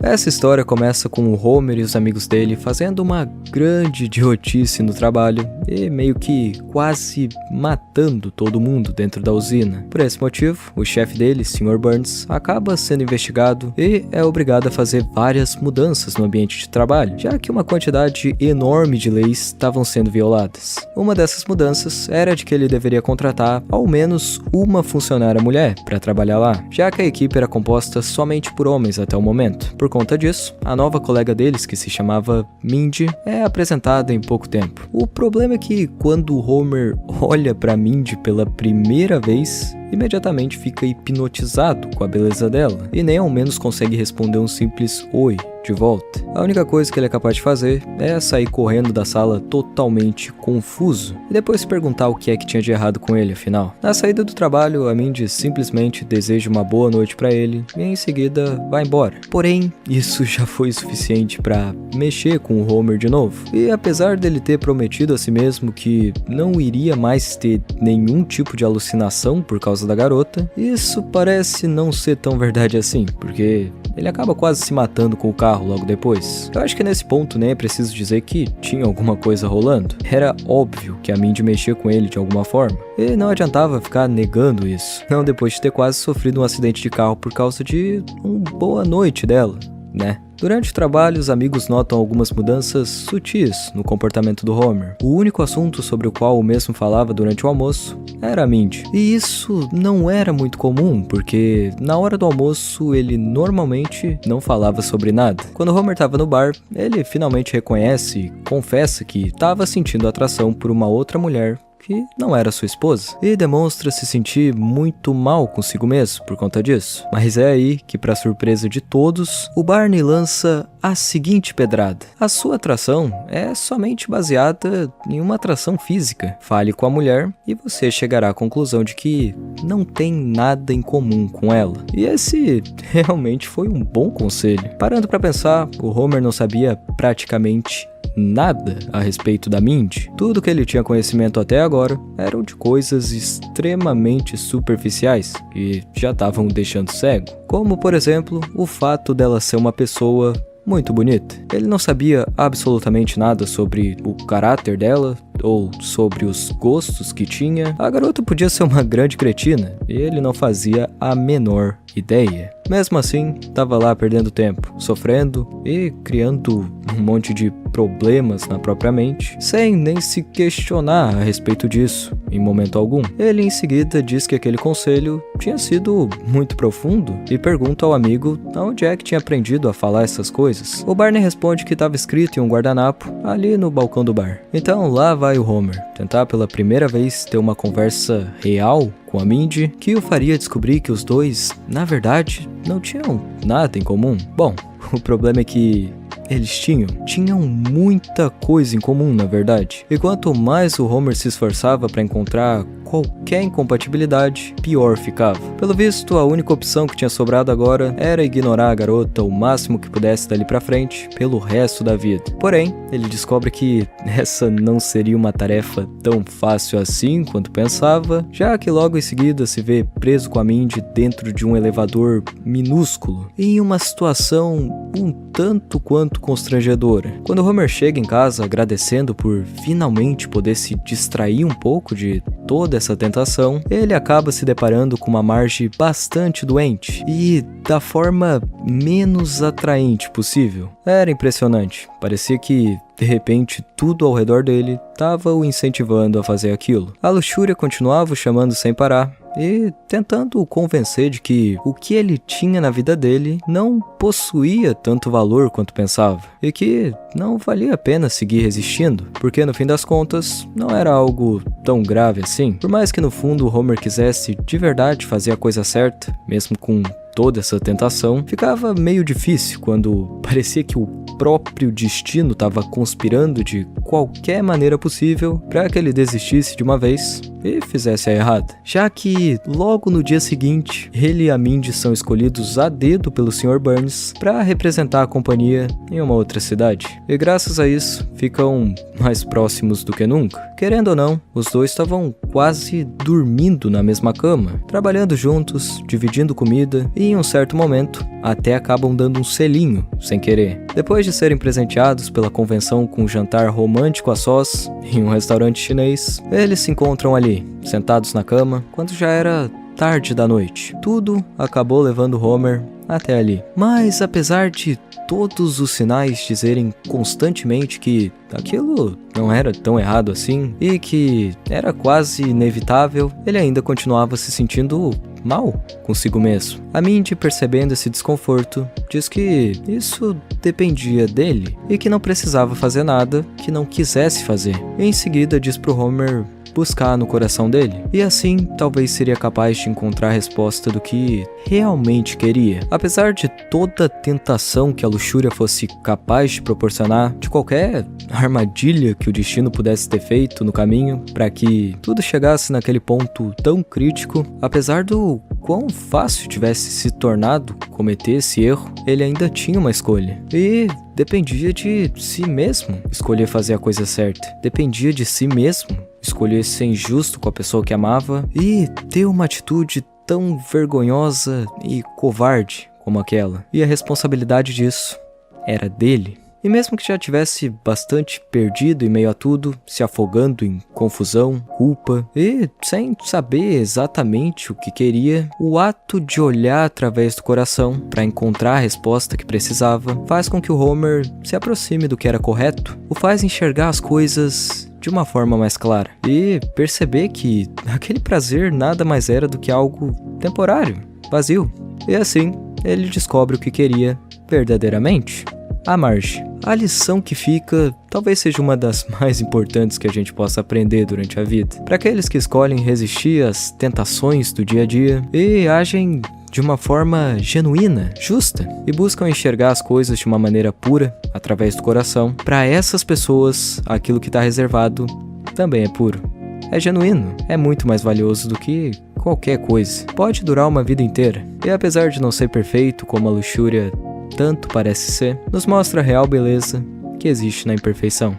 Essa história começa com o Homer e os amigos dele fazendo uma grande idiotice no trabalho e meio que quase matando todo mundo dentro da usina. Por esse motivo, o chefe deles, Sr. Burns, acaba sendo investigado e é obrigado a fazer várias mudanças no ambiente de trabalho, já que uma quantidade enorme de leis estavam sendo violadas. Uma dessas mudanças era de que ele deveria contratar ao menos uma funcionária mulher para trabalhar lá, já que a equipe era composta somente por homens até o momento. Por conta disso, a nova colega deles, que se chamava Mindy, é apresentada em pouco tempo. O problema é que quando Homer olha para Mindy pela primeira vez, imediatamente fica hipnotizado com a beleza dela e nem ao menos consegue responder um simples oi de volta. A única coisa que ele é capaz de fazer é sair correndo da sala totalmente confuso e depois se perguntar o que é que tinha de errado com ele, afinal. Na saída do trabalho, a Mindy simplesmente deseja uma boa noite pra ele e em seguida vai embora. Porém, isso já foi suficiente pra mexer com o Homer de novo. E apesar dele ter prometido a si mesmo que não iria mais ter nenhum tipo de alucinação por causa da garota, isso parece não ser tão verdade assim, porque ele acaba quase se matando com o carro logo depois. Eu acho que nesse ponto nem é preciso dizer que tinha alguma coisa rolando. Era óbvio que a Mindy mexia com ele de alguma forma. E não adiantava ficar negando isso. Não depois de ter quase sofrido um acidente de carro por causa de uma boa noite dela, né? Durante o trabalho, os amigos notam algumas mudanças sutis no comportamento do Homer. O único assunto sobre o qual o mesmo falava durante o almoço era a Mindy. E isso não era muito comum, porque na hora do almoço ele normalmente não falava sobre nada. Quando Homer estava no bar, ele finalmente reconhece e confessa que estava sentindo atração por uma outra mulher que não era sua esposa, e demonstra se sentir muito mal consigo mesmo por conta disso. Mas é aí que, para surpresa de todos, o Barney lança a seguinte pedrada: a sua atração é somente baseada em uma atração física. Fale com a mulher e você chegará à conclusão de que não tem nada em comum com ela. E esse realmente foi um bom conselho. Parando para pensar, o Homer não sabia praticamente nada a respeito da Mindy. Tudo que ele tinha conhecimento até agora eram de coisas extremamente superficiais que já estavam o deixando cego, como por exemplo o fato dela ser uma pessoa muito bonita. Ele não sabia absolutamente nada sobre o caráter dela ou sobre os gostos que tinha. A garota podia ser uma grande cretina e ele não fazia a menor ideia. Mesmo assim, estava lá perdendo tempo, sofrendo e criando um monte de problemas na própria mente, sem nem se questionar a respeito disso em momento algum. Ele em seguida diz que aquele conselho tinha sido muito profundo e pergunta ao amigo onde é que tinha aprendido a falar essas coisas. O Barney responde que estava escrito em um guardanapo ali no balcão do bar. Então lá vai o Homer tentar pela primeira vez ter uma conversa real com a Mindy, que o faria descobrir que os dois, na verdade, não tinham nada em comum. Bom, o problema é que eles tinham muita coisa em comum, na verdade. E quanto mais o Homer se esforçava para encontrar qualquer incompatibilidade, pior ficava. Pelo visto, a única opção que tinha sobrado agora era ignorar a garota o máximo que pudesse dali pra frente, pelo resto da vida. Porém, ele descobre que essa não seria uma tarefa tão fácil assim quanto pensava, já que logo em seguida se vê preso com a Mindy dentro de um elevador minúsculo, em uma situação um tanto quanto constrangedora. Quando Homer chega em casa agradecendo por finalmente poder se distrair um pouco de toda essa tentação, ele acaba se deparando com uma Marge bastante doente e da forma menos atraente possível. Era impressionante, parecia que de repente tudo ao redor dele estava o incentivando a fazer aquilo. A luxúria continuava o chamando sem parar e tentando o convencer de que o que ele tinha na vida dele não possuía tanto valor quanto pensava e que não valia a pena seguir resistindo, porque no fim das contas não era algo tão grave assim. Por mais que no fundo o Homer quisesse de verdade fazer a coisa certa, mesmo com toda essa tentação, ficava meio difícil quando parecia que o próprio destino estava conspirando de qualquer maneira possível para que ele desistisse de uma vez e fizesse a errada. Já que logo no dia seguinte, ele e a Mindy são escolhidos a dedo pelo Sr. Burns para representar a companhia em uma outra cidade. E graças a isso, ficam mais próximos do que nunca. Querendo ou não, os dois estavam quase dormindo na mesma cama, trabalhando juntos, dividindo comida e em um certo momento, até acabam dando um selinho, sem querer. Depois de serem presenteados pela convenção com um jantar romântico a sós em um restaurante chinês, eles se encontram ali, sentados na cama, quando já era tarde da noite. Tudo acabou levando Homer até ali. Mas apesar de todos os sinais dizerem constantemente que aquilo não era tão errado assim e que era quase inevitável, ele ainda continuava se sentindo mal consigo mesmo. A Mindy, percebendo esse desconforto, diz que isso dependia dele e que não precisava fazer nada que não quisesse fazer. E em seguida diz pro Homer buscar no coração dele, e assim talvez seria capaz de encontrar a resposta do que realmente queria. Apesar de toda a tentação que a luxúria fosse capaz de proporcionar, de qualquer armadilha que o destino pudesse ter feito no caminho para que tudo chegasse naquele ponto tão crítico, apesar do quão fácil tivesse se tornado cometer esse erro, ele ainda tinha uma escolha. E dependia de si mesmo escolher fazer a coisa certa. Dependia de si mesmo escolher ser injusto com a pessoa que amava e ter uma atitude tão vergonhosa e covarde como aquela. E a responsabilidade disso era dele. E mesmo que já tivesse bastante perdido em meio a tudo, se afogando em confusão, culpa e sem saber exatamente o que queria, o ato de olhar através do coração para encontrar a resposta que precisava faz com que o Homer se aproxime do que era correto, o faz enxergar as coisas de uma forma mais clara e perceber que aquele prazer nada mais era do que algo temporário, vazio. E assim, ele descobre o que queria verdadeiramente. A Marge. A lição que fica talvez seja uma das mais importantes que a gente possa aprender durante a vida. Para aqueles que escolhem resistir às tentações do dia a dia e agem de uma forma genuína, justa, e buscam enxergar as coisas de uma maneira pura, através do coração, para essas pessoas, aquilo que está reservado também é puro. É genuíno, é muito mais valioso do que qualquer coisa. Pode durar uma vida inteira. E apesar de não ser perfeito como a luxúria tanto parece ser, nos mostra a real beleza que existe na imperfeição.